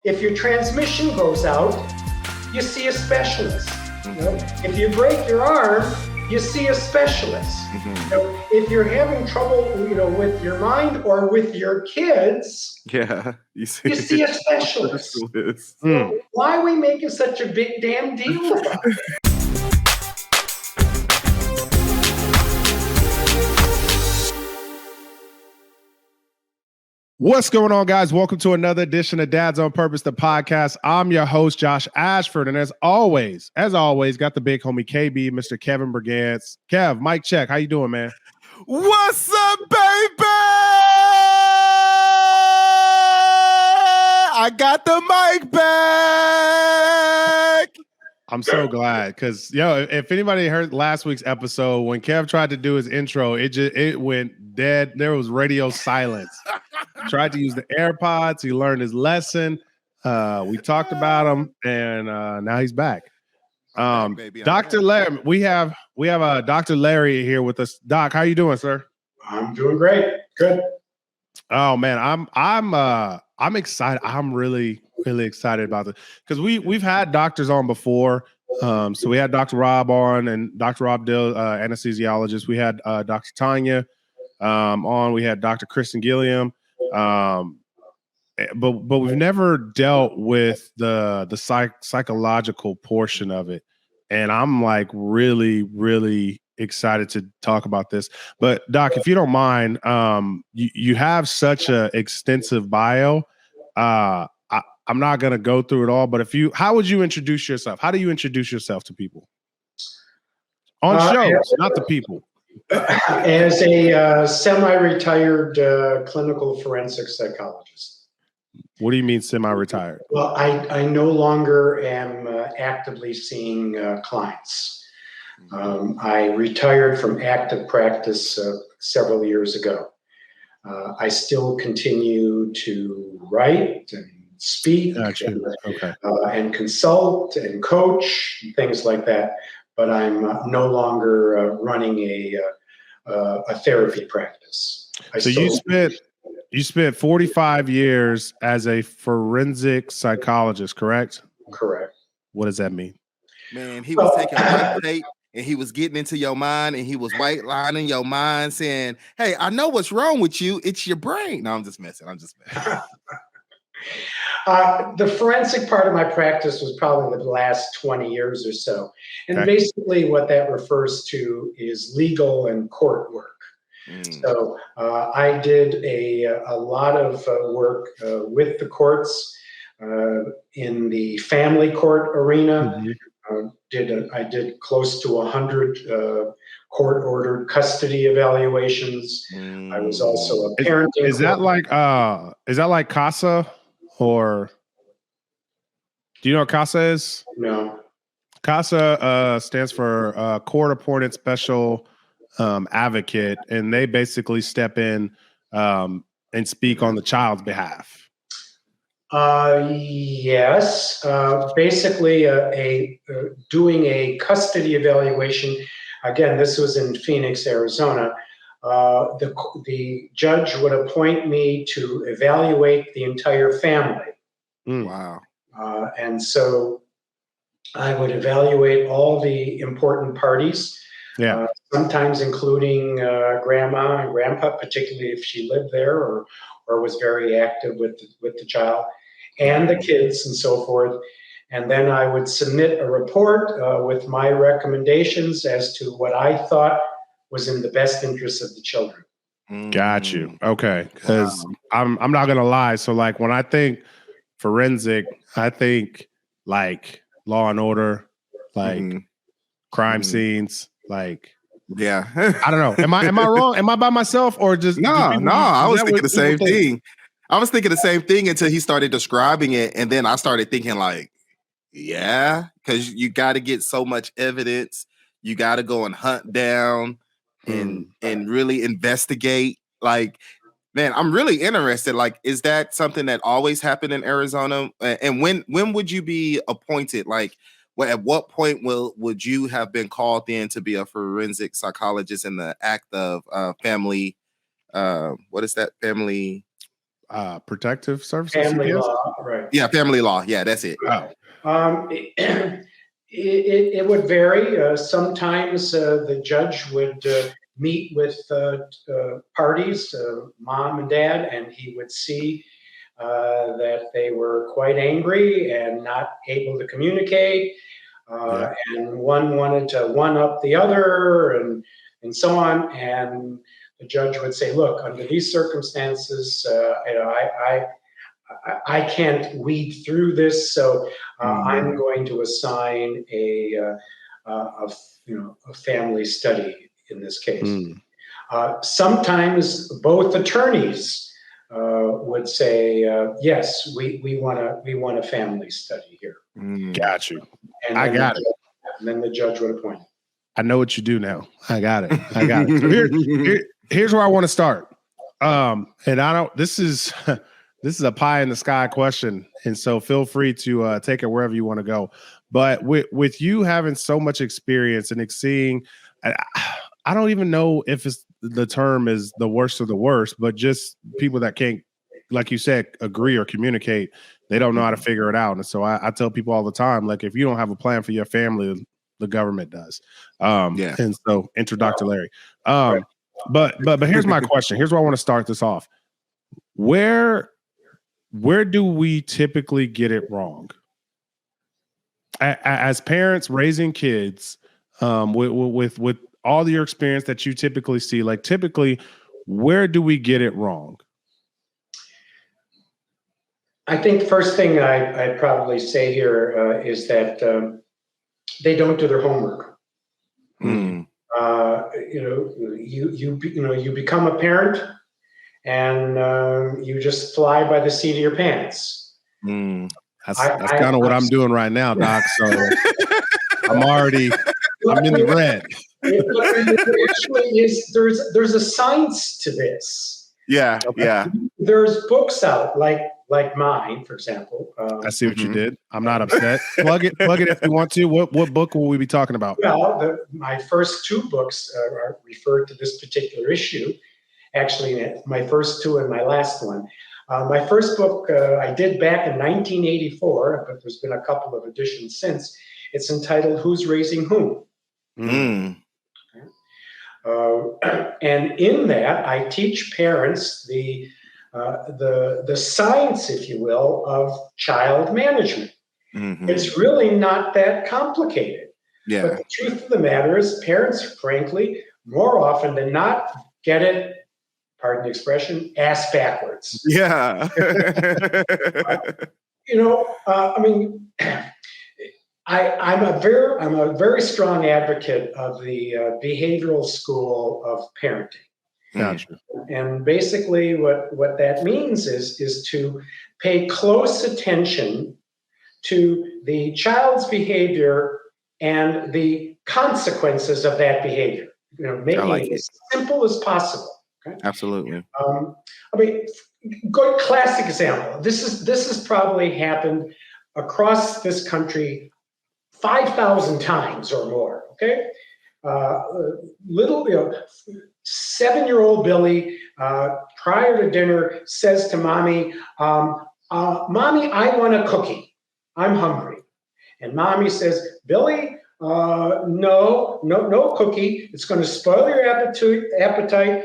If your transmission goes out, you see a specialist. If you break your arm, you see a specialist. If you're having trouble, with your mind or with your kids, you see a specialist. Why are we making such a big damn deal about it? What's going on, guys? Welcome to another edition of Dads on Purpose, the podcast. I'm your host, Josh Ashford, and as always, got the big homie KB, Mr. Kevin Brigance. Kev, mic check. How you doing, man? What's up, baby? I got the mic back. I'm so glad because, if anybody heard last week's episode, when Kev tried to do his intro, it went dead. There was radio silence. Tried to use the AirPods. He learned his lesson. We talked about him, and now he's back. Dr. Larry, we have Dr. Larry here with us. Doc, how you doing, sir? I'm doing great. Good. Oh man, I'm excited. I'm really excited about this because we've had doctors on before. So we had Dr. Rob on and Dr. Rob Dill, anesthesiologist. We had Dr. Tanya on. We had Dr. Kristen Gilliam. But we've never dealt with the psychological portion of it. And I'm like really excited to talk about this. But Doc, if you don't mind, you have such a extensive bio. I'm not going to go through it all, but how would you introduce yourself? How do you introduce yourself to people? On shows, not the people. As a semi-retired clinical forensic psychologist. What do you mean semi-retired? Well, I no longer am actively seeing clients. I retired from active practice several years ago. I still continue to write and speak and consult and coach, things like that. But I'm no longer running a therapy practice. You spent 45 years as a forensic psychologist, correct? Correct. What does that mean? Man, he was taking white tape and he was getting into your mind and he was white lining your mind saying, hey, I know what's wrong with you. It's your brain. No, I'm just messing. The forensic part of my practice was probably the last 20 years or so. And basically what that refers to is legal and court work. So I did a lot of work with the courts in the family court arena. I did close to 100 court-ordered custody evaluations. I was also a parenting. Is that like CASA, or do you know what CASA is? No. CASA stands for Court-Appointed Special Advocate, and they basically step in and speak on the child's behalf. Yes. Basically, doing a custody evaluation. Again, this was in Phoenix, Arizona. The judge would appoint me to evaluate the entire family. Wow. And so I would evaluate all the important parties. Yeah. Sometimes including grandma and grandpa, particularly if she lived there or was very active with the child, and the kids and so forth. And then I would submit a report with my recommendations as to what I thought was in the best interest of the children. Got you. Okay. Because I'm not gonna lie. So like when I think forensic, I think like Law and Order, like crime scenes. Like, yeah, I don't know. Am I wrong? Am I by myself or just no? I was thinking the same thing. I was thinking the same thing until he started describing it, and then I started thinking like, yeah, because you got to get so much evidence. You got to go and hunt down and really investigate. Like, man, I'm really interested. Like, is that something that always happened in Arizona? And when would you be appointed? Like, at what point would you have been called in to be a forensic psychologist in the act of family? What is that? Family protective services. Family CPS? law, right? Yeah, family law. Yeah, that's it. It would vary. Sometimes the judge would meet with parties, mom and dad, and he would see that they were quite angry and not able to communicate. And one wanted to one up the other, and so on. And the judge would say, "Look, under these circumstances, I can't weed through this, so I'm going to assign a family study in this case." Sometimes both attorneys would say, "Yes, we want a family study here." Got you. And I got it. And then the judge would appoint. I know what you do now. I got it. So here's where I want to start. And I don't. This is a pie in the sky question, and so feel free to take it wherever you want to go. But with you having so much experience and seeing, I don't even know if the term is the worst of the worst, but just people that can't, like you said, agree or communicate. They don't know how to figure it out. And so I tell people all the time, like, if you don't have a plan for your family, the government does. And so enter Dr. Larry. But here's my question. Here's where I want to start this off. Where do we typically get it wrong? As parents raising kids, with all your experience that you typically see, like typically, where do we get it wrong? I think the first thing I'd probably say here is that they don't do their homework. You become a parent, and you just fly by the seat of your pants. That's kind of what I'm doing right now, Doc. So I'm in the red. There's a science to this. Yeah. There's books out like mine, for example. I see what you did. I'm not upset. Plug it if you want to. What book will we be talking about? Well, my first two books are referred to this particular issue. Actually, my first two and my last one. My first book I did back in 1984, but there's been a couple of editions since. It's entitled "Who's Raising Whom?" And in that, I teach parents the science, if you will, of child management. It's really not that complicated. Yeah. But the truth of the matter is, parents, frankly, more often than not, get it, pardon the expression, ass backwards. Yeah. I'm a very strong advocate of the behavioral school of parenting. Gotcha. And basically what that means is to pay close attention to the child's behavior and the consequences of that behavior. Making it as simple as possible. Okay? Absolutely. Good classic example. This has probably happened across this country 5,000 times or more. Okay, little 7-year-old Billy prior to dinner says to mommy, "Mommy, I want a cookie. I'm hungry." And mommy says, "Billy, no cookie. It's going to spoil your appetite.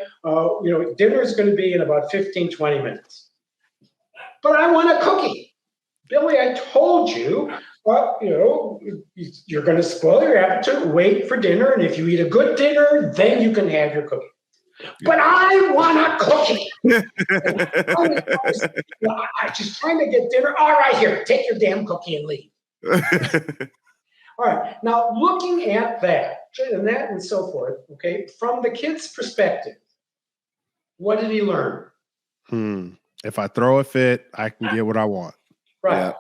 Dinner is going to be in about 15, 20 minutes. But I want a cookie. Billy, I told you, you're going to spoil your appetite. Wait for dinner. And if you eat a good dinner, then you can have your cookie. But I want a cookie." I'm just trying to get dinner. All right, here, take your damn cookie and leave. All right. Now, looking at that and so forth, okay, from the kid's perspective, what did he learn? If I throw a fit, I can get what I want. Right. Yeah.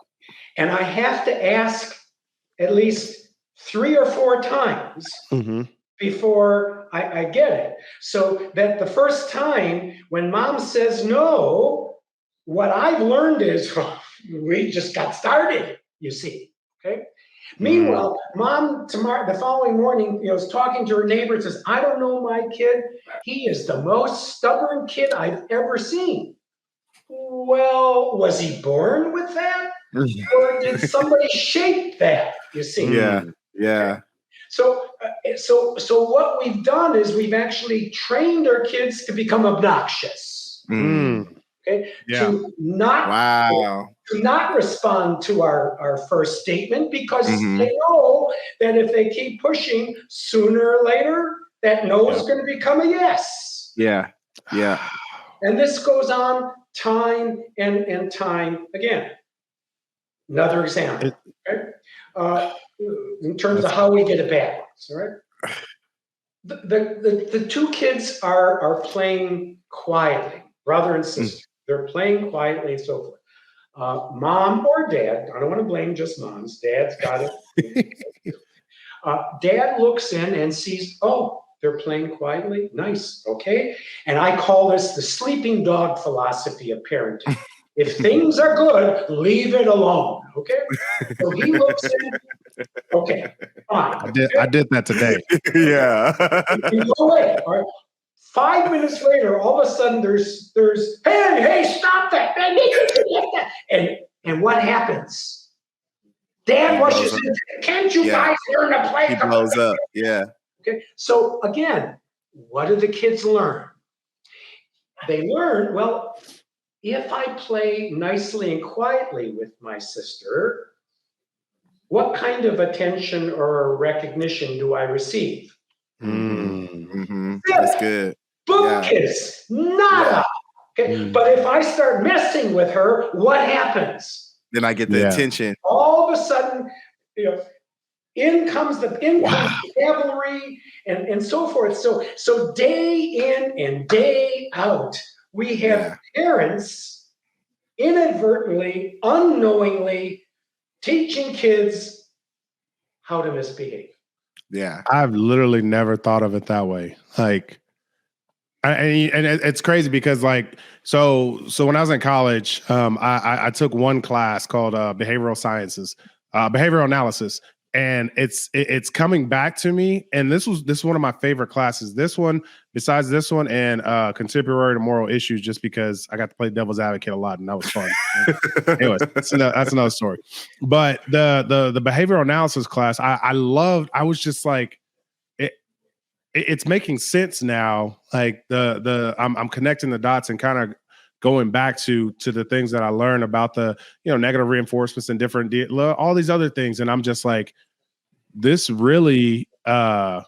And I have to ask at least 3 or 4 times before I get it. So that the first time when mom says no, what I've learned is, we just got started, you see. Okay. Meanwhile, mom the following morning, is talking to her neighbor and says, "I don't know my kid. He is the most stubborn kid I've ever seen." Well, was he born with that? Or did somebody shape that, you see? Yeah. So what we've done is we've actually trained our kids to become obnoxious. Okay? Yeah. To not respond to our first statement because they know that if they keep pushing, sooner or later, that no is going to become a yes. Yeah. And this goes on time and time again. Another example, okay? In terms of how we get a balance, all right? The two kids are playing quietly, brother and sister. They're playing quietly and so forth. Mom or dad, I don't want to blame just moms. Dad's got it. Dad looks in and sees, oh, they're playing quietly. Nice, okay? And I call this the sleeping dog philosophy of parenting. If things are good, leave it alone, okay? So he looks in, okay, fine. I did that today. You go away, all right? 5 minutes later, all of a sudden there's hey, stop that. And what happens? Dad rushes in, can't you guys learn to play? He blows up, Okay, so again, what do the kids learn? They learn, well, if I play nicely and quietly with my sister, what kind of attention or recognition do I receive? That's good. Kiss, nada. Okay, but if I start messing with her, what happens? Then I get the attention. All of a sudden, in comes the cavalry and so forth. So day in and day out, we have parents inadvertently, unknowingly teaching kids how to misbehave. Yeah. I've literally never thought of it that way. Like, and it's crazy because so when I was in college, I took one class called behavioral sciences, behavioral analysis. And it's coming back to me. And this is one of my favorite classes. This one, besides this one, and contemporary to moral issues, just because I got to play devil's advocate a lot, and that was fun. Anyways, that's another story. But the behavioral analysis class, I loved. I was just like, it's making sense now. Like I'm connecting the dots and kind of going back to the things that I learned about the negative reinforcements and different all these other things, and I'm just like, this really, for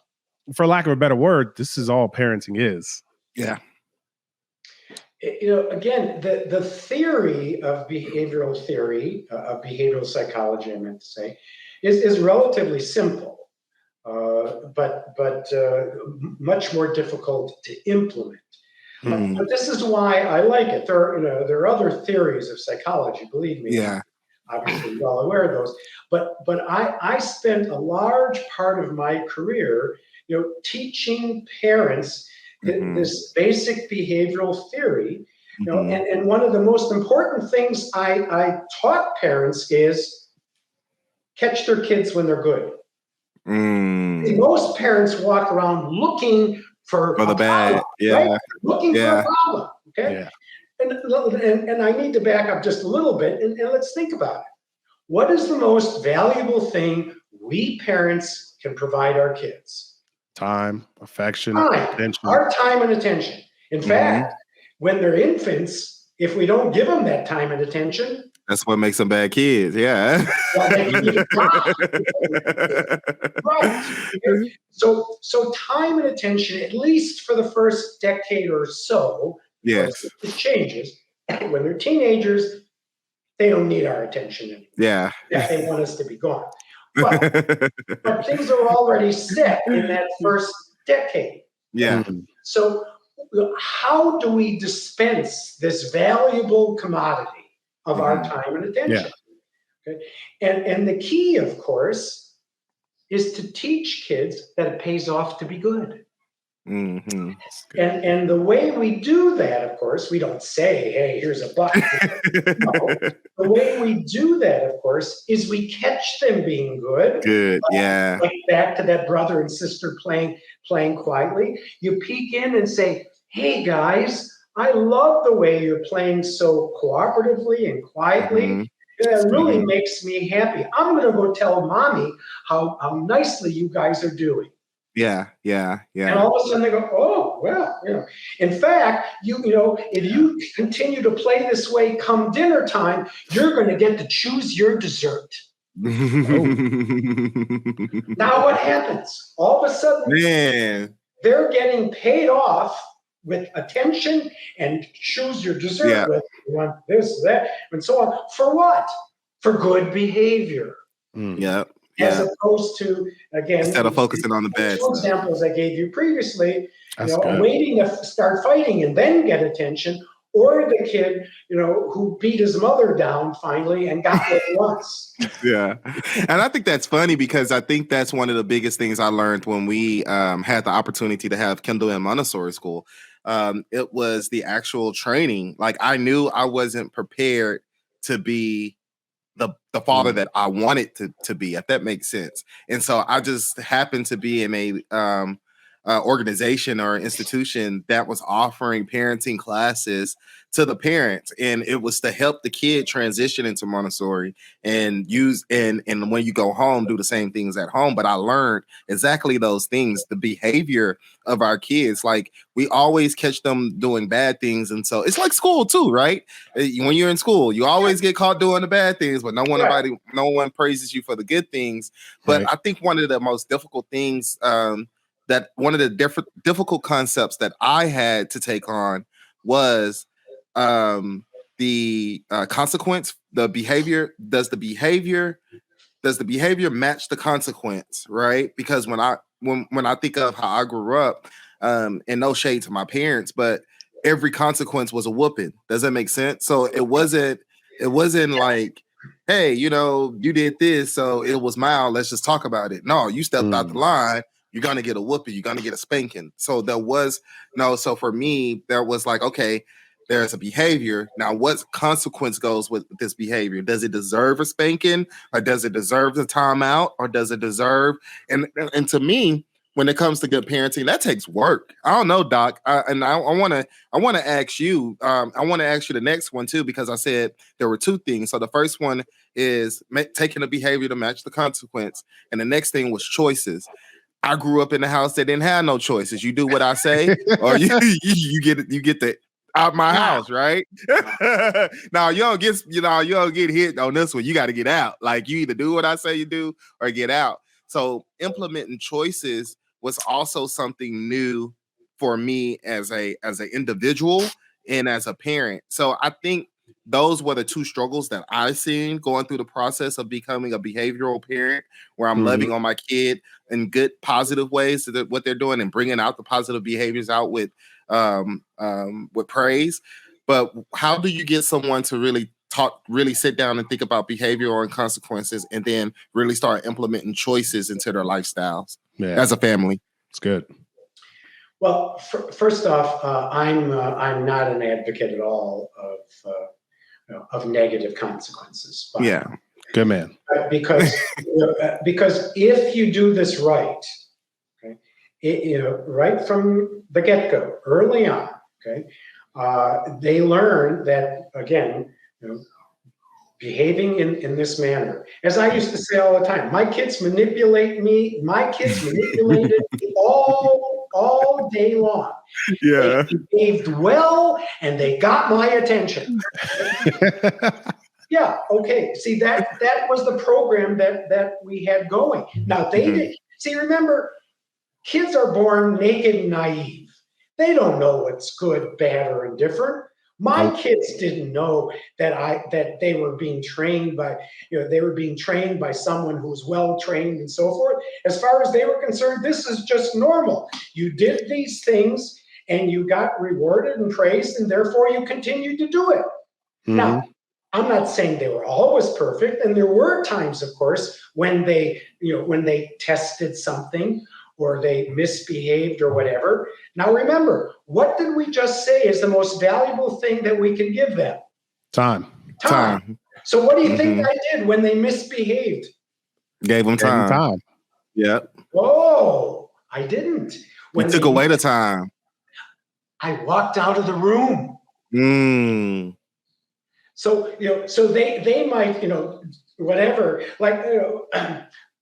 lack of a better word, this is all parenting is. Yeah. Again, the theory of behavioral psychology, I meant to say, is relatively simple, but much more difficult to implement. But this is why I like it. There are other theories of psychology, believe me. Yeah. Obviously, well aware of those. But I spent a large part of my career, teaching parents this basic behavioral theory. And one of the most important things I taught parents is catch their kids when they're good. Most parents walk around looking for the bad, right? Looking for a problem. Okay. Yeah. And I need to back up just a little bit and let's think about it. What is the most valuable thing we parents can provide our kids? Time, affection, attention. Our time and attention. In fact, when they're infants, if we don't give them that time and attention, that's what makes them bad kids. Yeah. Right. So time and attention, at least for the first decade or so, yes, it changes. When they're teenagers, they don't need our attention anymore. Yeah. They want us to be gone. But things are already set in that first decade. Yeah. So how do we dispense this valuable commodity of our time and attention? Okay. And the key, of course, is to teach kids that it pays off to be good. And the way we do that, of course, we don't say, hey, here's a buck. No. The way we do that, of course, is we catch them being good. Good, yeah. Like back to that brother and sister playing quietly. You peek in and say, hey, guys, I love the way you're playing so cooperatively and quietly. It really makes me happy. I'm going to go tell mommy how nicely you guys are doing. Yeah. And all of a sudden they go, oh, well, In fact, if you continue to play this way come dinner time, you're going to get to choose your dessert. Now what happens? All of a sudden, they're getting paid off with attention and choose your dessert with. You want this, that, and so on. For what? For good behavior. As opposed to, again, instead of focusing on the bad stuff. Examples I gave you previously, waiting to start fighting and then get attention, or the kid, who beat his mother down finally and got what he wants. Yeah. And I think that's funny because I think that's one of the biggest things I learned when we had the opportunity to have Kendall in Montessori school. It was the actual training. Like, I knew I wasn't prepared to be the father that I wanted to be, if that makes sense. And so I just happened to be in a organization or institution that was offering parenting classes to the parents, and it was to help the kid transition into Montessori and use and when you go home, do the same things at home. But I learned exactly those things, the behavior of our kids. Like, we always catch them doing bad things, and so it's like school too, right? When you're in school, you always get caught doing the bad things, but no one praises you for the good things. But I think one of the most difficult things, that one of the difficult concepts that I had to take on was the consequence, the behavior. Does the behavior match the consequence, right? Because when I think of how I grew up, and no shade to my parents, but every consequence was a whooping. Does that make sense? So it wasn't like, hey, you did this, so it was mild, let's just talk about it. No, you stepped out the line, you're gonna get a whooping, you're gonna get a spanking. So so for me, there was like, okay, there's a behavior. Now, what consequence goes with this behavior? Does it deserve a spanking, or does it deserve the timeout, or does it deserve? And to me, when it comes to good parenting, that takes work. I don't know, Doc. I want to ask you. I want to ask you the next one too, because I said there were two things. So the first one is taking the behavior to match the consequence, and the next thing was choices. I grew up in a house that didn't have no choices. You do what I say, or you get the out my house, right? Now you don't get hit on this one. You got to get out. Like, you either do what I say you do or get out. So implementing choices was also something new for me as an individual and as a parent. So I think those were the two struggles that I've seen going through the process of becoming a behavioral parent, where I'm loving on my kid in good, positive ways to what they're doing and bringing out the positive behaviors out with praise. But how do you get someone to really sit down and think about behavior and consequences, and then really start implementing choices into their lifestyles as a family? It's good. Well, first off, I'm not an advocate at all of negative consequences. Yeah, good man. Because if you do this right, right from the get-go, early on, they learn that, again, behaving in this manner. As I used to say all the time, my kids manipulate me. My kids manipulated me all day long. Yeah. They behaved well, and they got my attention. Yeah, okay. See, that was the program that we had going. Now, they did. See, remember, kids are born naked and naive. They don't know what's good, bad, or indifferent. My kids didn't know that they were being trained by, someone who's well trained and so forth. As far as they were concerned, this is just normal. You did these things and you got rewarded and praised, and therefore you continued to do it. Now, I'm not saying they were always perfect, and there were times, of course, when they tested something or they misbehaved or whatever. Now remember, what did we just say is the most valuable thing that we can give them? Time. So what do you think I did when they misbehaved? Gave them time. Yep. Oh, I didn't. We took away the time. I walked out of the room. So, so they might, whatever, like,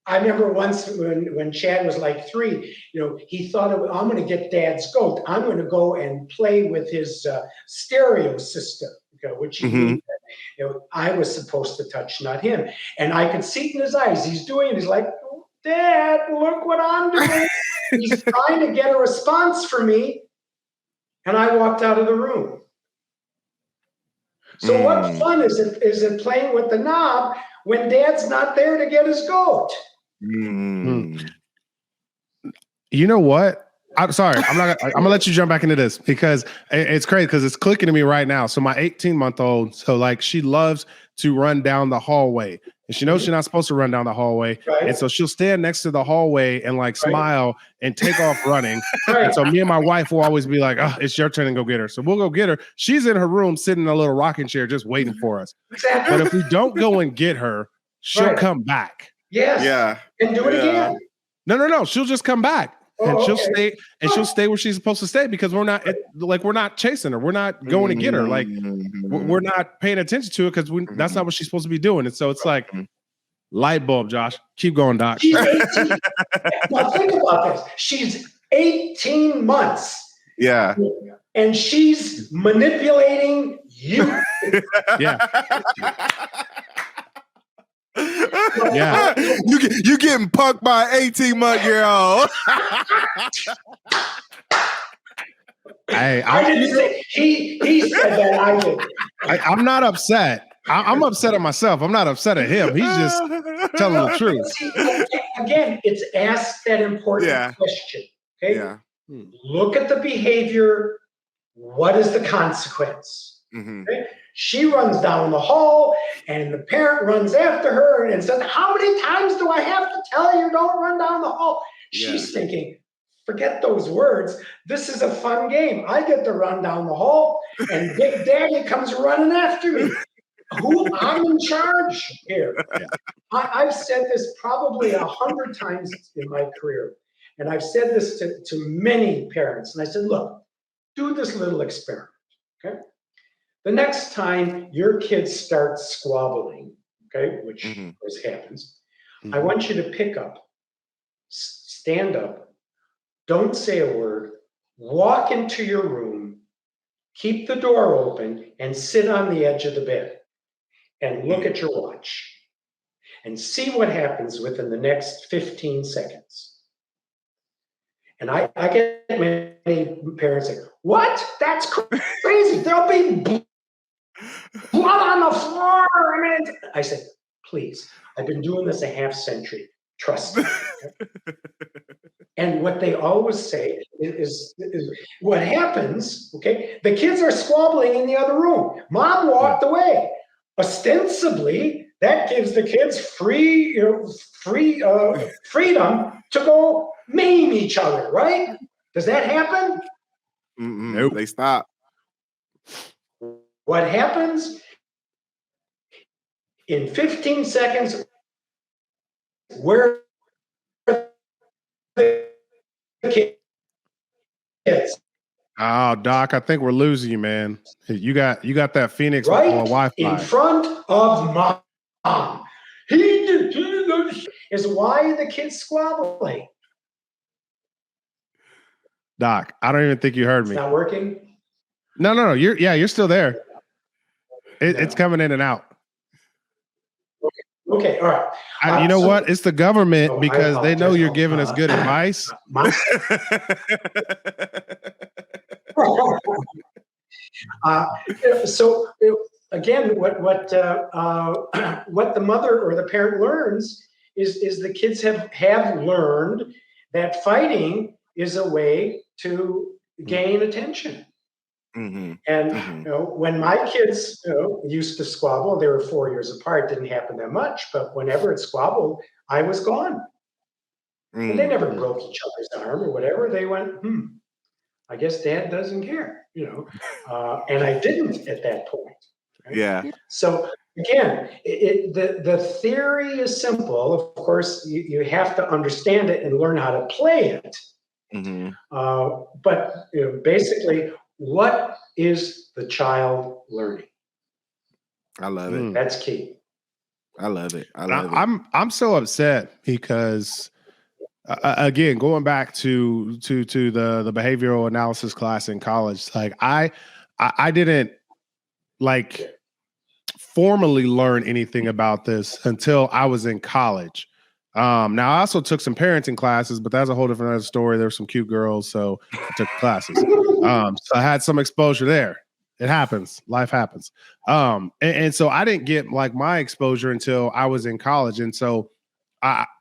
I remember once when Chad was like 3, he thought, I'm going to get Dad's goat. I'm going to go and play with his stereo system, which he knew that, I was supposed to touch, not him. And I could see it in his eyes. He's doing it. He's like, Dad, look what I'm doing. He's trying to get a response from me. And I walked out of the room. So what fun is it playing with the knob when Dad's not there to get his goat? You know what? I'm sorry. I'm gonna let you jump back into this because it's crazy because it's clicking to me right now. So my 18-month-old, so like she loves to run down the hallway. And she knows she's not supposed to run down the hallway. Right. And so she'll stand next to the hallway and like smile and take off running. And so me and my wife will always be like, oh, it's your turn to go get her. So we'll go get her. She's in her room sitting in a little rocking chair just waiting for us. Exactly. But if we don't go and get her, she'll come back. Yes. Yeah. And do it again. No. She'll just come back. And she'll stay, and she'll stay where she's supposed to stay because we're not chasing her. We're not going to get her. Like we're not paying attention to it because that's not what she's supposed to be doing. And so it's like light bulb, Josh. Keep going, Doc. She's 18. Now think about this. She's 18 months. Yeah. And she's manipulating you. Yeah. Yeah, you getting punked by an 18-month-year-old. Hey, I didn't say he said that. I did. I'm not upset. I'm upset at myself. I'm not upset at him. He's just telling the truth. See, again, it's ask that important question. Okay. Yeah. Look at the behavior. What is the consequence? Okay? She runs down the hall and the parent runs after her and says, how many times do I have to tell you don't run down the hall? She's thinking, forget those words. This is a fun game. I get to run down the hall and Big Daddy comes running after me. I'm in charge here. Yeah. I've said this probably 100 times in my career. And I've said this to many parents. And I said, look, do this little experiment. Okay. The next time your kids start squabbling, okay, which of course happens, I want you to pick up, stand up, don't say a word, walk into your room, keep the door open, and sit on the edge of the bed and look at your watch and see what happens within the next 15 seconds. And I get many parents say, what? That's crazy. There'll be blood on the floor. I said, please, I've been doing this a half century. Trust me. And what they always say is what happens, okay? The kids are squabbling in the other room. Mom walked away. Ostensibly, that gives the kids freedom to go maim each other, right? Does that happen? Nope. They stop. What happens in 15 seconds? Where the kids? Oh, Doc, I think we're losing you, man. You got that Phoenix right on Wi-Fi in front of Mom. Is why the kids squabbling. Doc, I don't even think you heard me. It's not working. No. You're still there. It's coming in and out. Okay, all right. You know what? It's the government because they know you're giving us good advice. So again, what the mother or the parent learns is the kids have learned that fighting is a way to gain attention. And when my kids used to squabble, they were 4 years apart, didn't happen that much, but whenever it squabbled, I was gone. And they never broke each other's arm or whatever. They went, I guess Dad doesn't care, and I didn't at that point. Right? Yeah. So again, the theory is simple. Of course, you have to understand it and learn how to play it. But basically, what is the child learning? I love it. That's key. I love it. I'm so upset because again, going back to the behavioral analysis class in college, like I didn't like formally learn anything about this until I was in college. Now I also took some parenting classes, but that's a whole different story. There were some cute girls, so I took classes. So I had some exposure there. It happens. Life happens. And so I didn't get like my exposure until I was in college. And so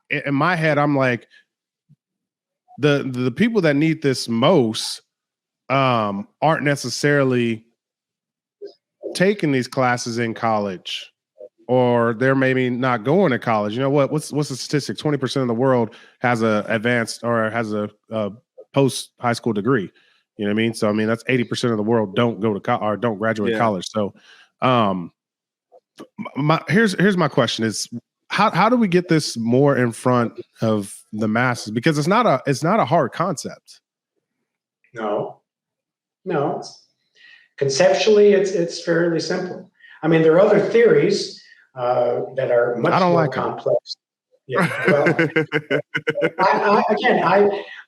in my head, I'm like, the people that need this most aren't necessarily taking these classes in college, or they're maybe not going to college. You know what's the statistic? 20% of the world has a advanced or has a post high school degree. You know what I mean? So I mean that's 80% of the world don't go to or don't graduate college. So here's my question is how do we get this more in front of the masses? Because it's not a hard concept. No. Conceptually, it's fairly simple. I mean, there are other theories that are much more complex. Yeah. Well,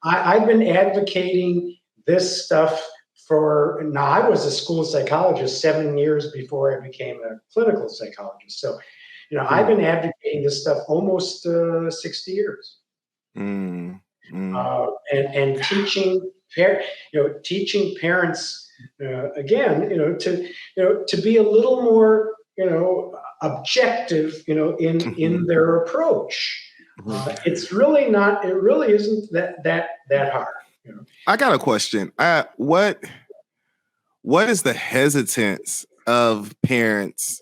I've been advocating this stuff now. I was a school psychologist 7 years before I became a clinical psychologist. So, I've been advocating this stuff almost 60 years. And teaching parents again, to be a little more, objective, in their approach. It's really not. It really isn't that hard. I got a question. What is the hesitance of parents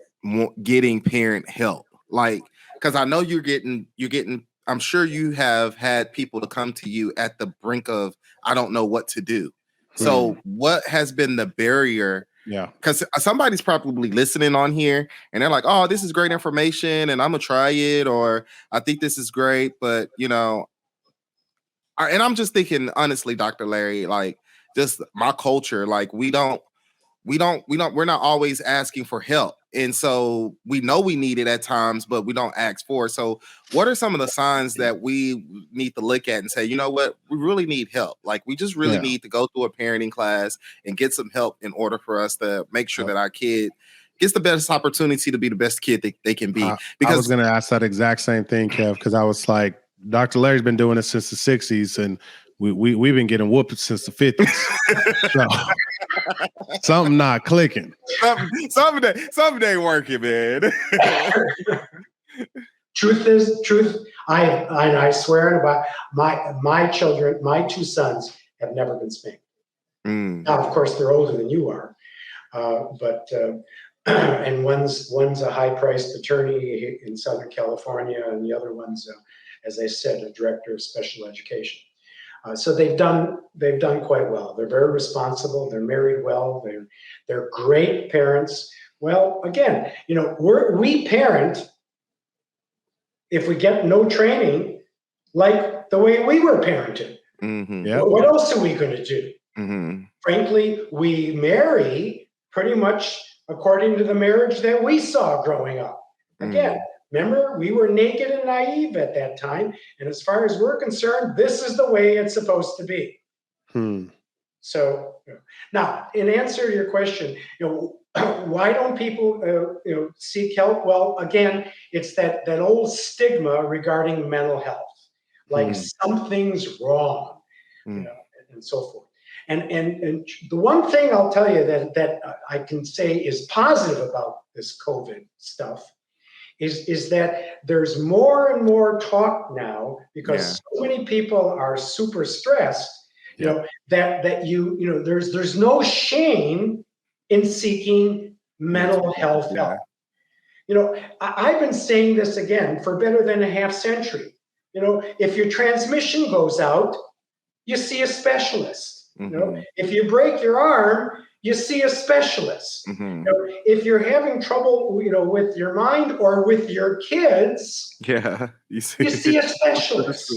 getting parent help? Like, because I know you're getting. I'm sure you have had people to come to you at the brink of, I don't know what to do. So what has been the barrier? Yeah. Because somebody's probably listening on here and they're like, oh, this is great information and I'm going to try it, or I think this is great. But, and I'm just thinking, honestly, Dr. Larry, like just my culture, like we're not always asking for help. And so we know we need it at times, but we don't ask for it. So what are some of the signs that we need to look at and say, you know what, we really need help? Like we just really need to go through a parenting class and get some help in order for us to make sure that our kid gets the best opportunity to be the best kid they can be. Because I was going to ask that exact same thing, Kev, because I was like, Dr. Larry's been doing this since the 60s and we've been getting whooped since the 50s. So something not clicking. Something ain't working, man. Truth. I swear by my children, my two sons have never been spanked. Now, of course, they're older than you are, but and one's a high-priced attorney in Southern California, and the other one's, as I said, a director of special education. So they've done quite well. They're very responsible. They're married well. They're great parents. Well, again, we parent if we get no training, like the way we were parented. What else are we going to do? Frankly, we marry pretty much according to the marriage that we saw growing up. Again. Remember, we were naked and naive at that time. And as far as we're concerned, this is the way it's supposed to be. So now, in answer to your question, why don't people, seek help? Well, again, it's that old stigma regarding mental health, like something's wrong, and so forth. And the one thing I'll tell you that I can say is positive about this COVID stuff is that there's more and more talk now, because so many people are super stressed, that there's no shame in seeking mental health help. I've been saying this again for better than a half century. If your transmission goes out, you see a specialist. If you break your arm, you see a specialist. If you're having trouble, with your mind or with your kids, you see a specialist.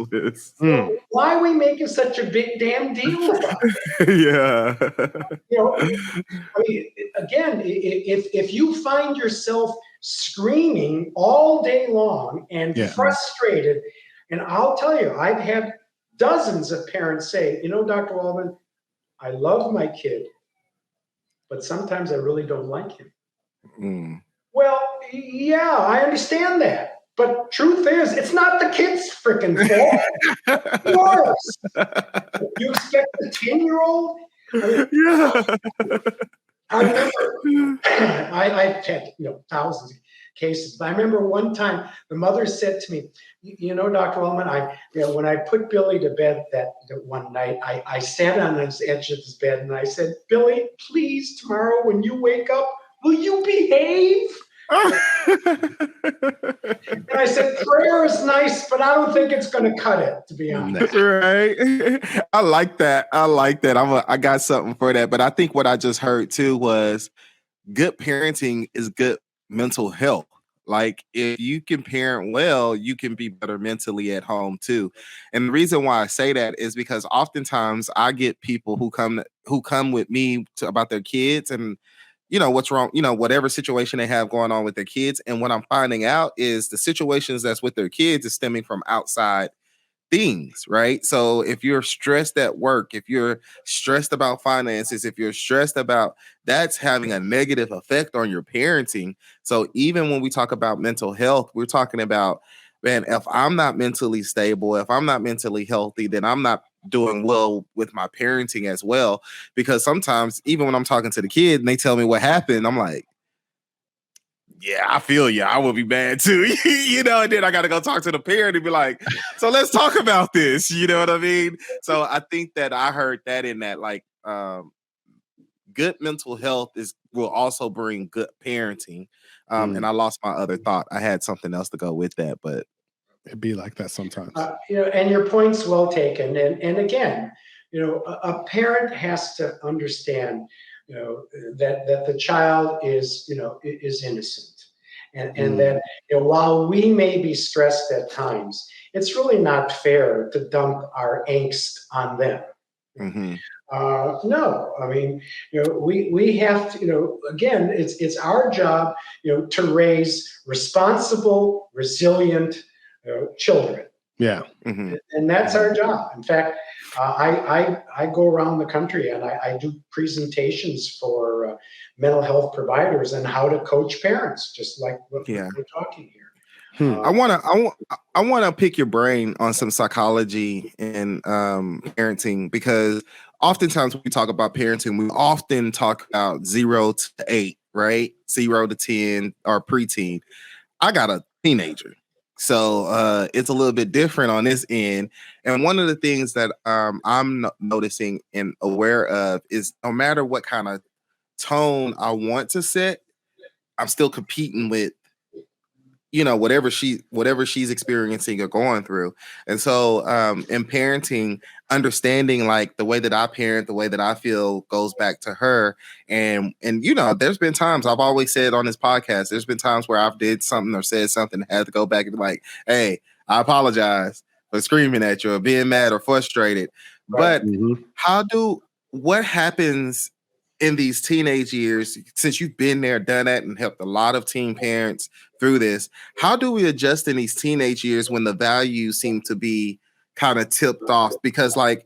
Well, why are we making such a big damn deal about it? I mean, again, if you find yourself screaming all day long and frustrated, and I'll tell you, I've had dozens of parents say, Dr. Waldman, I love my kid, but sometimes I really don't like him. Well, yeah, I understand that. But truth is, it's not the kid's freaking fault. Yours. You expect a 10-year-old? I remember I've had thousands of cases, but I remember one time the mother said to me, Dr. Waldman, when I put Billy to bed that one night, I sat on the edge of his bed and I said, Billy, please, tomorrow when you wake up, will you behave? And I said, prayer is nice, but I don't think it's going to cut it, to be honest. Right. I like that. I got something for that. But I think what I just heard too was good parenting is good mental health. Like if you can parent well, you can be better mentally at home too. And the reason why I say that is because oftentimes I get people who come with me about their kids and what's wrong, whatever situation they have going on with their kids. And what I'm finding out is the situations that's with their kids is stemming from outside things, right? So if you're stressed at work, if you're stressed about finances, if you're stressed about, that's having a negative effect on your parenting. So even when we talk about mental health, we're talking about, man, if I'm not mentally stable, if I'm not mentally healthy, then I'm not doing well with my parenting as well. Because sometimes even when I'm talking to the kid and they tell me what happened, I'm like, yeah, I feel you. I will be mad too. And then I got to go talk to the parent and be like, so let's talk about this. You know what I mean? So I think that I heard that in that, like, good mental health will also bring good parenting. And I lost my other thought. I had something else to go with that, but it'd be like that sometimes. And your point's well taken. And again, a parent has to understand, that the child is innocent. And that while we may be stressed at times, it's really not fair to dump our angst on them. No, I mean, we have to, again, it's our job, to raise responsible, resilient children. Yeah. And that's our job. In fact, I go around the country and I do presentations for mental health providers on how to coach parents, just like what we're talking here. I want to pick your brain on some psychology and parenting, because oftentimes when we talk about parenting, we often talk about 0 to 8, right? 0 to 10 or preteen. I got a teenager. So it's a little bit different on this end. And one of the things that I'm noticing and aware of is no matter what kind of tone I want to set, I'm still competing with, whatever she's experiencing or going through. And so in parenting, understanding like the way that I parent, the way that I feel goes back to her. And there's been times I've always said on this podcast, there's been times where I've did something or said something, had to go back and be like, hey, I apologize for screaming at you or being mad or frustrated. But what happens in these teenage years, since you've been there, done that, and helped a lot of teen parents through this, how do we adjust in these teenage years when the values seem to be kind of tipped off? Because the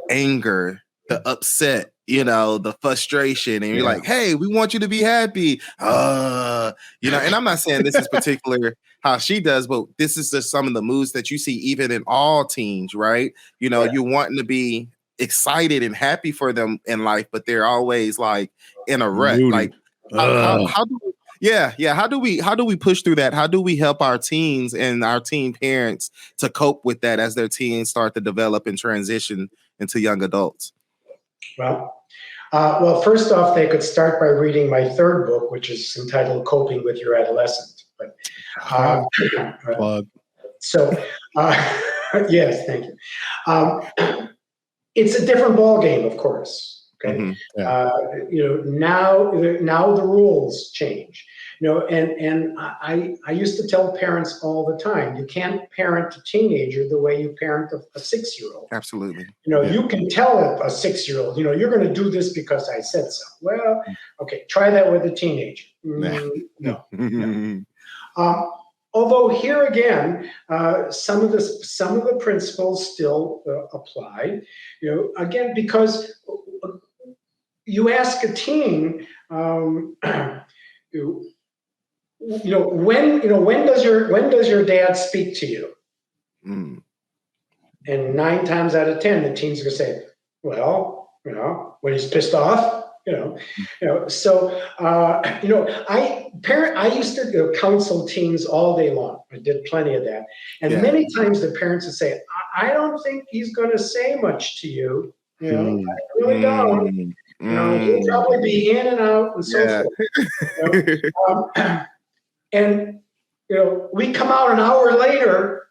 anger, the upset, the frustration, and you're like, hey, we want you to be happy. And I'm not saying this is particular how she does, but this is just some of the moods that you see even in all teens, right? You're wanting to be excited and happy for them in life, but they're always like in a rut. Like how do we push through that? How do we help our teens and our teen parents to cope with that as their teens start to develop and transition into young adults? Well, first off, they could start by reading my third book, which is entitled Coping with Your Adolescent. But yes, thank you. It's a different ballgame, of course. Okay. Mm-hmm. Yeah. Now the rules change. And I used to tell parents all the time, you can't parent a teenager the way you parent a 6-year-old. Absolutely. You can tell a 6-year-old, you're going to do this because I said so. Well, okay, try that with a teenager. No. Although here again, some of the principles still apply. Again, because you ask a teen, when does your dad speak to you? Mm. And 9 times out of 10, the teen's gonna say, well, when he's pissed off. So I used to counsel teens all day long. I did plenty of that, and many times the parents would say, I don't think he's going to say much to you. I really don't. He'll probably be in and out and so forth. And we come out an hour later,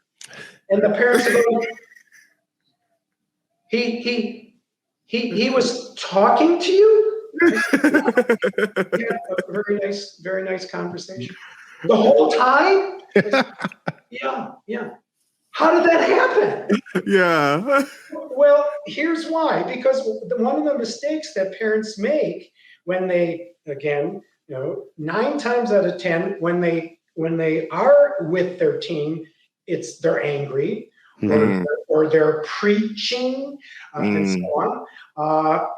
and the parents are going, he was talking to you. We had a very nice conversation the whole time. Yeah. How did that happen? Yeah. Well, here's why. Because one of the mistakes that parents make when they, again, 9 times out of 10, when they are with their teen, they're angry, or they're preaching, and so on.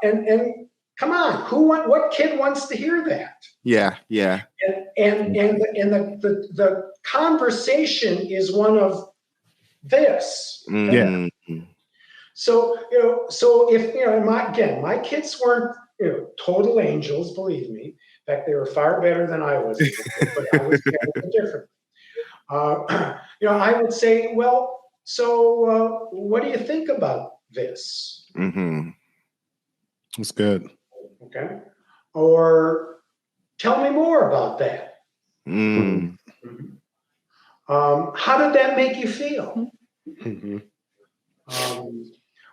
And come on, what kid wants to hear that? Yeah. And the conversation is one of this. Yeah. So if my kids weren't total angels, believe me. In fact, they were far better than I was, but I was different. I would say, well, so what do you think about this? Mm-hmm. That's good. Okay. Or tell me more about that. Mm. How did that make you feel? Mm-hmm.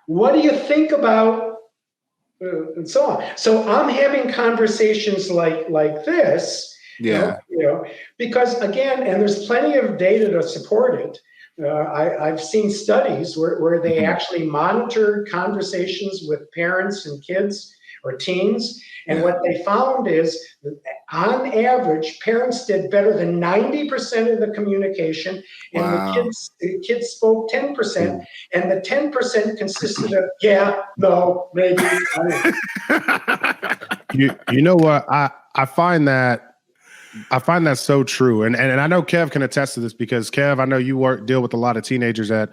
What do you think about, and so on. So I'm having conversations like this, because again, and there's plenty of data to support it. I've seen studies where they actually monitor conversations with parents and kids or teens. And what they found is, on average, parents did better than 90% of the communication, and the kids spoke 10%, and the 10% consisted of yeah, no, maybe. You know what? I find that so true, and I know Kev can attest to this, because Kev, I know you deal with a lot of teenagers at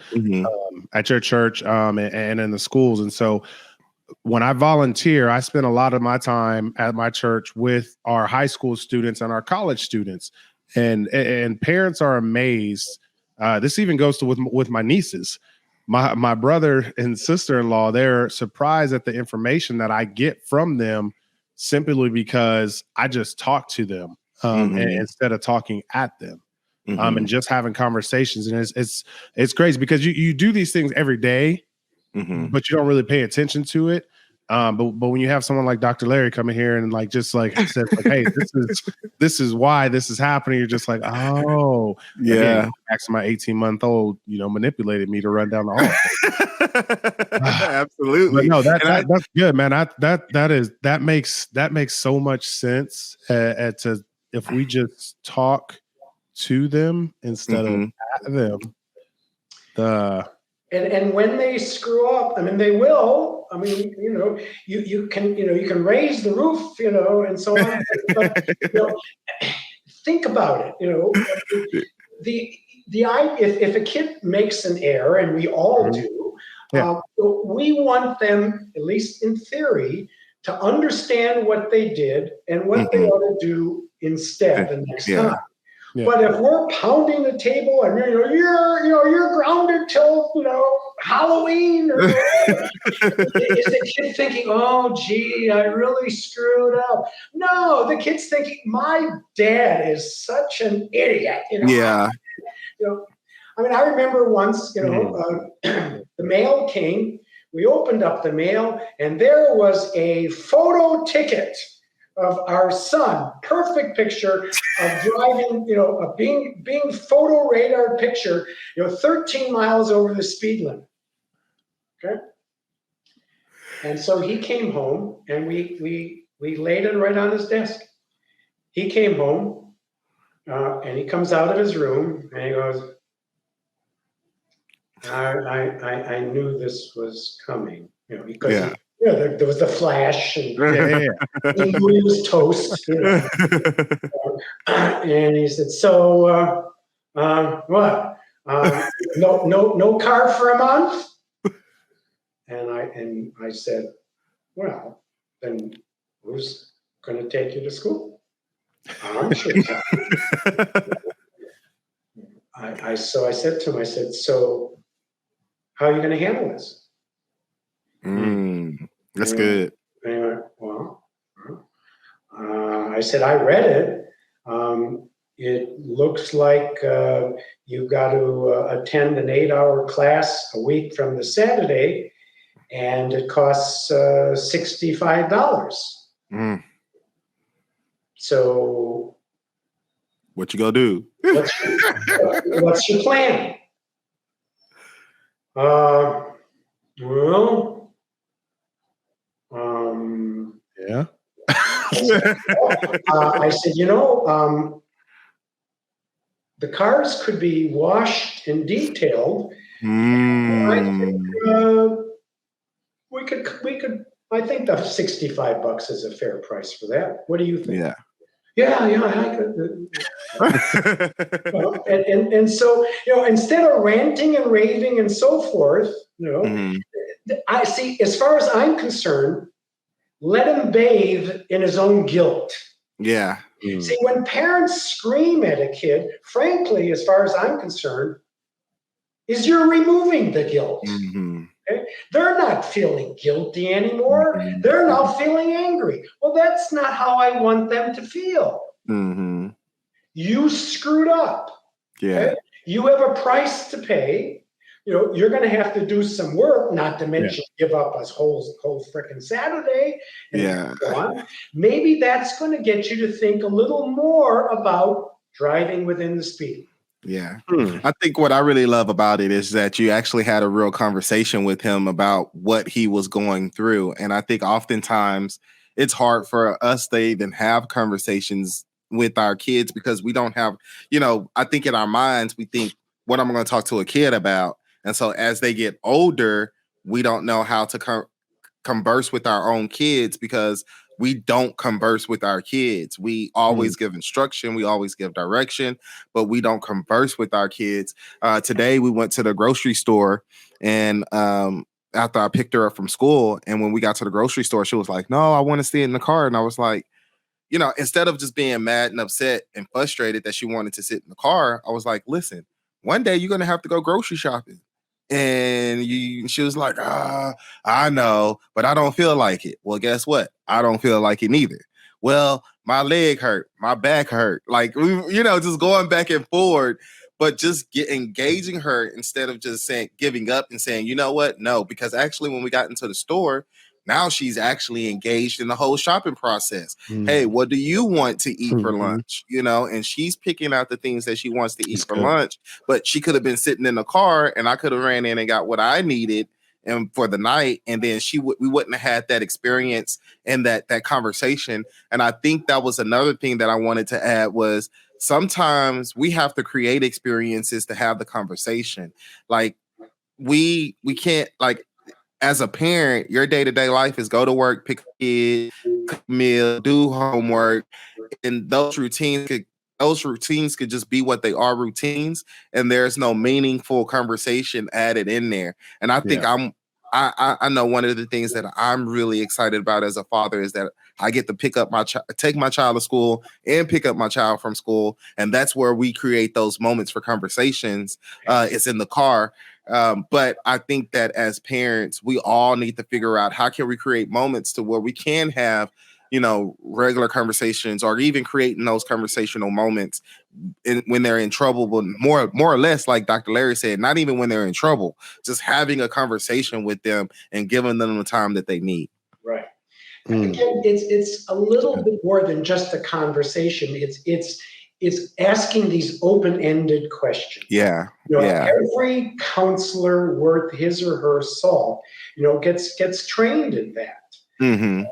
your church and in the schools, and so when I volunteer, I spend a lot of my time at my church with our high school students and our college students, and parents are amazed. This even goes to with my nieces, my brother and sister-in-law. They're surprised at the information that I get from them, simply because I just talk to them instead of talking at them, and just having conversations. And it's crazy, because you do these things every day. But you don't really pay attention to it. But when you have someone like Dr. Larry come in here and says hey, this is why this is happening, you're just like, oh yeah. Actually, my 18-month-old, manipulated me to run down the hall. Absolutely. But no, that's good, man. That makes so much sense. If we just talk to them instead of at them. And when they screw up, I mean, they will. I mean, you can raise the roof, and so on. But think about it. If a kid makes an error, and we all do, we want them, at least in theory, to understand what they did and what they ought to do instead the next time. Yeah. But if we're pounding the table and you're grounded till Halloween, or is the kid thinking, oh gee, I really screwed up? No, the kid's thinking, my dad is such an idiot. Yeah. I mean, I remember once, the mail came we opened up the mail, and there was a photo ticket of our son, perfect picture of driving, of being photo radar picture, 13 miles over the speed limit. Okay. And so he came home, and we laid it right on his desk. He came home, and he comes out of his room, and he goes, I knew this was coming, because there was the flash, and he knew he was toast. And he said, "So, what? No car for a month?" And I said, "Well, then who's going to take you to school?" I'm sure. So I said to him, "So how are you going to handle this?" That's good. And he went, "Well," I said, "I read it. It looks like you've got to attend an 8-hour class a week from the Saturday, and it costs $65. So what you gonna do? What's your plan?" Yeah. I said, the cars could be washed and detailed. I think I think the $65 is a fair price for that. What do you think? Yeah, I could. And so, instead of ranting and raving and so forth, I see, as far as I'm concerned, let him bathe in his own guilt. Yeah. See, when parents scream at a kid, frankly, as far as I'm concerned, is you're removing the guilt. Okay? They're not feeling guilty anymore. They're now feeling angry. Well, that's not how I want them to feel. You screwed up. Yeah. Okay? You have a price to pay. You're going to have to do some work, not to mention give up a whole frickin' Saturday. And so on. Maybe that's going to get you to think a little more about driving within the speed. Yeah. I think what I really love about it is that you actually had a real conversation with him about what he was going through. And I think oftentimes it's hard for us to even have conversations with our kids because we don't have, I think in our minds, we think, what am I going to talk to a kid about? And so as they get older, we don't know how to converse with our own kids because we don't converse with our kids. We always give instruction. We always give direction, but we don't converse with our kids. Today, we went to the grocery store and after I picked her up from school, and when we got to the grocery store, she was like, "No, I want to sit in the car." And I was like, instead of just being mad and upset and frustrated that she wanted to sit in the car, I was like, "Listen, one day you're going to have to go grocery shopping." And she was like, I know, but I don't feel like it. Well, guess what? I don't feel like it neither. Well, my leg hurt, my back hurt. Like, just going back and forward, but just engaging her instead of just giving up and saying, you know what? No, because actually when we got into the store, now she's actually engaged in the whole shopping process. Hey, what do you want to eat for lunch? And she's picking out the things that she wants to eat for lunch, but she could have been sitting in the car and I could have ran in and got what I needed and for the night. And then we wouldn't have had that experience and that conversation. And I think that was another thing that I wanted to add was sometimes we have to create experiences to have the conversation. Like we can't, like, as a parent, your day-to-day life is go to work, pick a kid, cook a meal, do homework, and those routines could just be what they are, routines, and there's no meaningful conversation added in there. And I think I know one of the things that I'm really excited about as a father is that I get to take my child to school and pick up my child from school, and that's where we create those moments for conversations. It's in the car. But I think that as parents, we all need to figure out how can we create moments to where we can have, regular conversations or even creating those conversational moments when they're in trouble, but more or less, like Dr. Larry said, not even when they're in trouble, just having a conversation with them and giving them the time that they need. Right. Again, it's a little bit more than just a conversation. It's asking these open-ended questions. Yeah. Every counselor worth his or her salt, gets trained in that. Mm-hmm.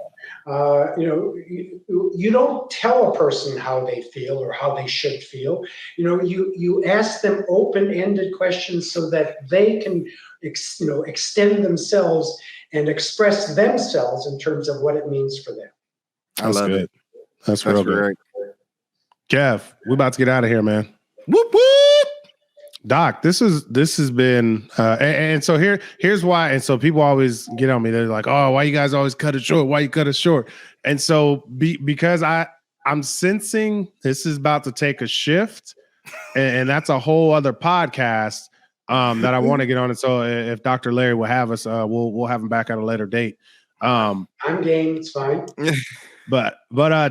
You don't tell a person how they feel or how they should feel. You ask them open-ended questions so that they can, extend themselves and express themselves in terms of what it means for them. I love it. That's real good. Kev, we're about to get out of here, man. Whoop whoop. Doc, this has been and so here's why. And so people always get on me. They're like, "Oh, why you guys always cut it short? Why you cut it short?" And so because I'm sensing this is about to take a shift, and that's a whole other podcast that I want to get on. And so if Dr. Larry will have us, we'll have him back at a later date. I'm game. It's fine. But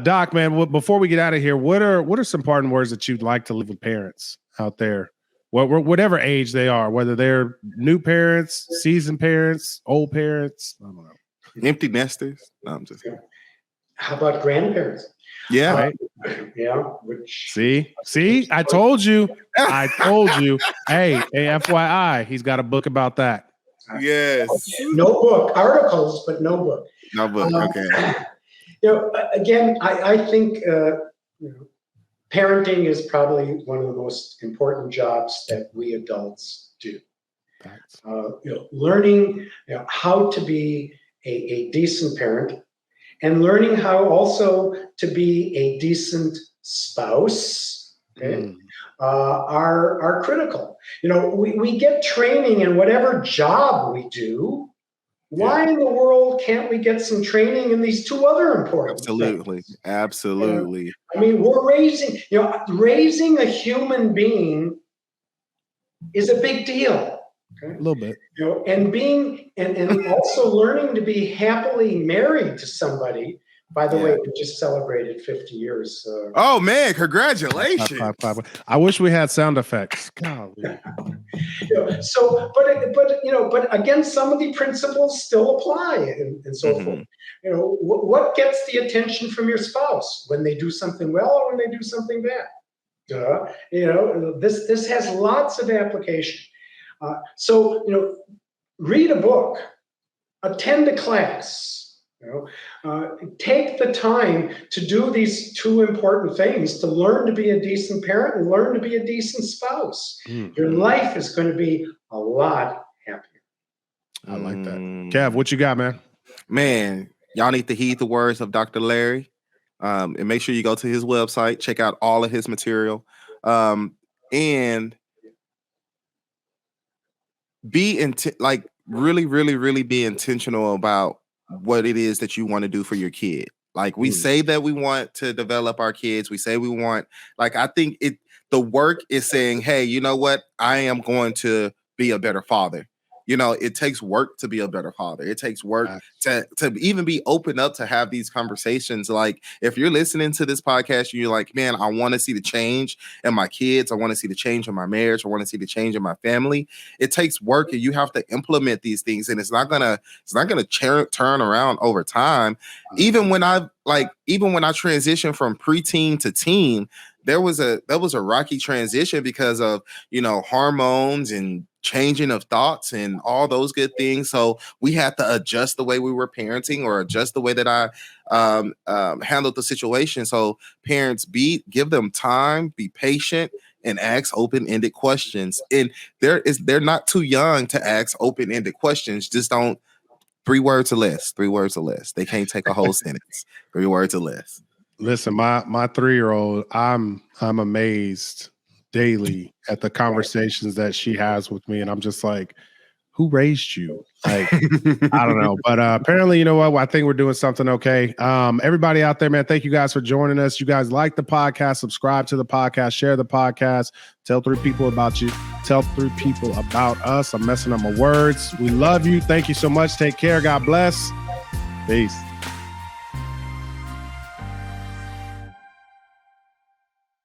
Doc, man, before we get out of here, what are some parting words that you'd like to leave with parents out there? Whatever age they are, whether they're new parents, seasoned parents, old parents, I don't know. Empty nesters. No, I'm just kidding. How about grandparents? Yeah. Right. Yeah. See, I told you. Hey, FYI, he's got a book about that. Yes. No book, articles, but no book. No book. Okay. Again, I think parenting is probably one of the most important jobs that we adults do. Learning how to be a decent parent, and learning how also to be a decent spouse, are critical. We get training in whatever job we do. Why in the world can't we get some training in these two other important things? Absolutely. I mean, we're raising a human being is a big deal. Okay? A little bit. And being and also learning to be happily married to somebody. By the way, we just celebrated 50 years. Oh man, congratulations! I wish we had sound effects. Golly. But again, some of the principles still apply and so forth. What gets the attention from your spouse when they do something well or when they do something bad? This has lots of application. Read a book, attend a class. Take the time to do these two important things, to learn to be a decent parent and learn to be a decent spouse. Your life is going to be a lot happier. I like that. Kev, what you got, man? Man, y'all need to heed the words of Dr. Larry. And make sure you go to his website, check out all of his material. And be really, really, really be intentional about what it is that you want to do for your kid. Like we say that we want to develop our kids. We say we want, I think the work is saying, hey, you know what? I am going to be a better father. It takes work to be a better father. It takes work to even be open up to have these conversations. Like if you're listening to this podcast, and you're like, man, I want to see the change in my kids. I want to see the change in my marriage. I want to see the change in my family. It takes work, and you have to implement these things. And it's not gonna turn around over time. Even when I transitioned from preteen to teen, there was a rocky transition because of hormones and changing of thoughts and all those good things. So we had to adjust the way we were parenting, or adjust the way that I handled the situation. So parents, give them time, be patient, and ask open-ended questions. And they're not too young to ask open-ended questions. Just don't 3 words or less. 3 words or less. They can't take a whole sentence. 3 words or less. Listen, my 3-year-old, I'm amazed daily at the conversations that she has with me, and I'm just like, who raised you? I don't know, but apparently, you know what? I think we're doing something okay. Everybody out there, man, thank you guys for joining us. You guys like the podcast, subscribe to the podcast, share the podcast, tell 3 people about you, tell 3 people about us. I'm messing up my words. We love you. Thank you so much. Take care. God bless. Peace.